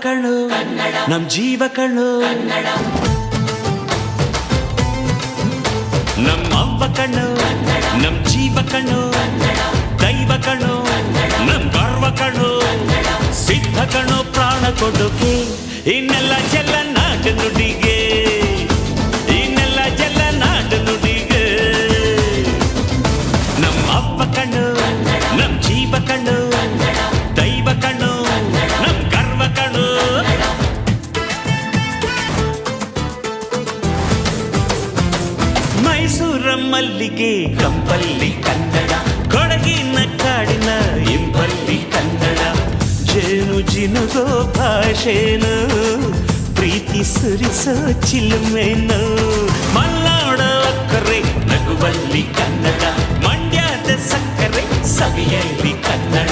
ಕಣ್ಣು ನಮ್ ಜೀವ ಕಣ್ಣು ನಮ್ಮ ಅವ್ವ ಕಣ್ಣು ನಮ್ ಜೀವ ಕಣ್ಣು ದೈವ ಕಣ್ಣು ನಮ್ ಗರ್ವ ಕಣ್ಣು ಸಿದ್ಧ ಕಣ್ಣು ಪ್ರಾಣ ಕೊಡೋಕೆ ಇನ್ನೆಲ್ಲ ಜಲ ನಾಡು ನುಡಿಗೆ ಇನ್ನೆಲ್ಲ ಜಲ ನಾಡು ನುಡಿಗೆ ನಮ್ಮ ಅವ್ವ ಕಣ್ಣು ನಮ್ ಜೀವ ಕಣ್ಣು ದೈವ ಕಣ್ಣು ನಮ್ ಗರ್ವ ಕಣ್ಣು ಮೈಸೂರ ಮಲ್ಲಿಗೆ ಕಂಪಲ್ಲಿ ಕನ್ನಡ ಕೊಡಗಿನ ಕಾಡಿನ ಇಂಪಲ್ಲಿ ಕನ್ನಡ ಜೇನು ಜಿನುಗೋ ಭಾಷೆನು ಪ್ರೀತಿ ಸುರಿಸೋ ಚಿಲುಮೆನು ಮಲ್ನಾಡೋ ಅಕ್ಕರೆ ನಗುವಲ್ಲಿ ಕನ್ನಡ ಮಂಡ್ಯದ ಸಕ್ಕರೆ ಸವಿಯಲ್ಲಿ ಕನ್ನಡ